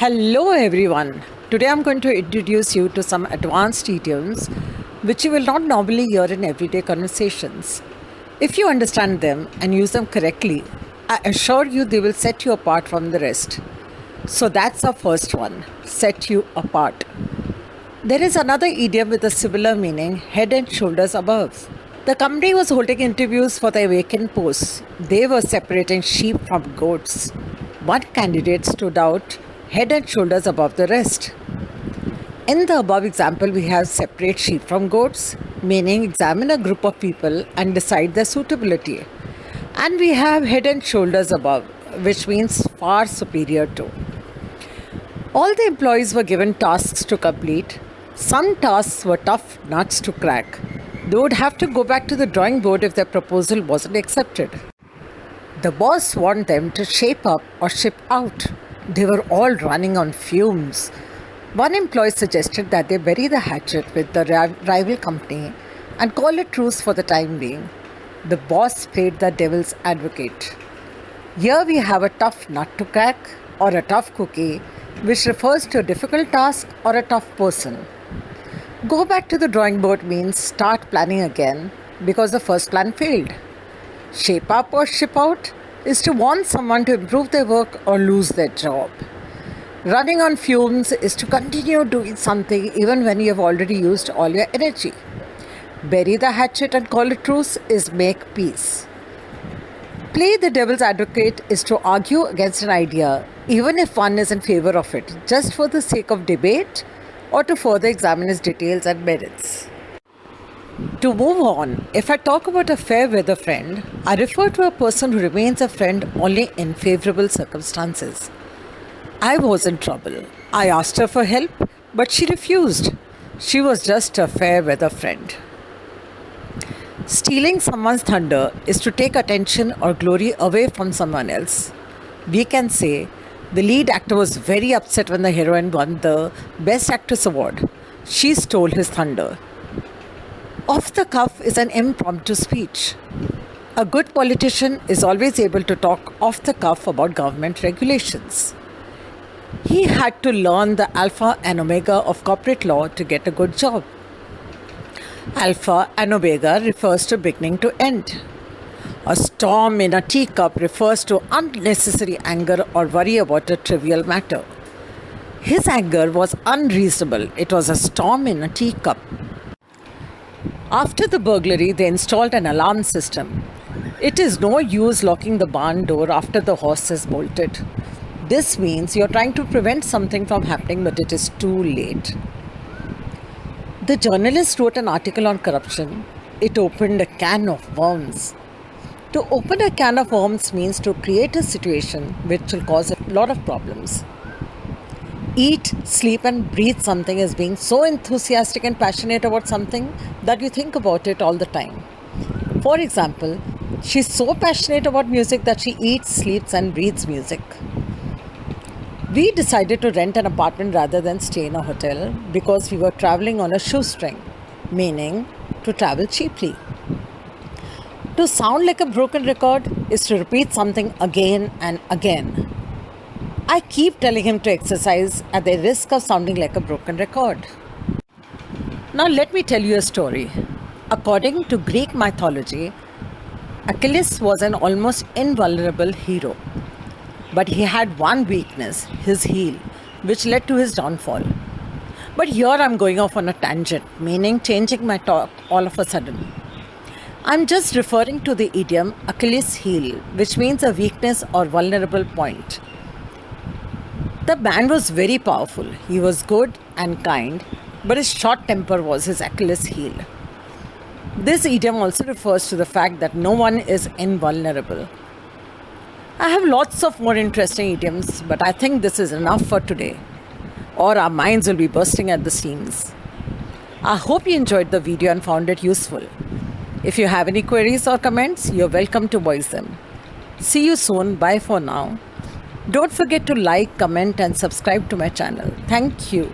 Hello everyone. Today I'm going to introduce you to some advanced idioms which you will not normally hear in everyday conversations. If you understand them and use them correctly, I assure you they will set you apart from the rest. So that's our first one, set you apart. There is another idiom with a similar meaning, head and shoulders above. The company was holding interviews for their vacant posts. They were separating sheep from goats. One candidate stood out head and shoulders above the rest. In the above example, we have separate sheep from goats, meaning examine a group of people and decide their suitability. And we have head and shoulders above, which means far superior to. All the employees were given tasks to complete. Some tasks were tough nuts to crack. They would have to go back to the drawing board if their proposal wasn't accepted. The boss warned them to shape up or ship out. They were all running on fumes. One employee suggested that they bury the hatchet with the rival company and call a truce for the time being. The boss played the devil's advocate. Here we have a tough nut to crack or a tough cookie, which refers to a difficult task or a tough person. Go back to the drawing board means start planning again because the first plan failed. Shape up or ship out is to warn someone to improve their work or lose their job. Running on fumes is to continue doing something even when you have already used all your energy. Bury the hatchet and call a truce is make peace. Play the devil's advocate is to argue against an idea even if one is in favor of it, just for the sake of debate or to further examine its details and merits. To move on, if I talk about a fair weather friend, I refer to a person who remains a friend only in favorable circumstances. I was in trouble. I asked her for help, but she refused. She was just a fair weather friend. Stealing someone's thunder is to take attention or glory away from someone else. We can say the lead actor was very upset when the heroine won the Best Actress award. She stole his thunder. Off the cuff is an impromptu speech. A good politician is always able to talk off the cuff about government regulations. He had to learn the alpha and omega of corporate law to get a good job. Alpha and omega refers to beginning to end. A storm in a teacup refers to unnecessary anger or worry about a trivial matter. His anger was unreasonable. It was a storm in a teacup. After the burglary, they installed an alarm system. It is no use locking the barn door after the horse has bolted. This means you're trying to prevent something from happening, but it is too late. The journalist wrote an article on corruption. It opened a can of worms. To open a can of worms means to create a situation which will cause a lot of problems. Eat, sleep and breathe something is being so enthusiastic and passionate about something that you think about it all the time. For example, she's so passionate about music that she eats, sleeps and breathes music. We decided to rent an apartment rather than stay in a hotel because we were traveling on a shoestring, meaning to travel cheaply. To sound like a broken record is to repeat something again and again. I keep telling him to exercise at the risk of sounding like a broken record. Now let me tell you a story. According to Greek mythology, Achilles was an almost invulnerable hero. But he had one weakness, his heel, which led to his downfall. But here I'm going off on a tangent, meaning changing my talk all of a sudden. I'm just referring to the idiom Achilles' heel, which means a weakness or vulnerable point. The man was very powerful. He was good and kind, but his short temper was his Achilles' heel. This idiom also refers to the fact that no one is invulnerable. I have lots of more interesting idioms, but I think this is enough for today, or our minds will be bursting at the seams. I hope you enjoyed the video and found it useful. If you have any queries or comments, you're welcome to voice them. See you soon. Bye for now. Don't forget to like, comment and subscribe to my channel. Thank you.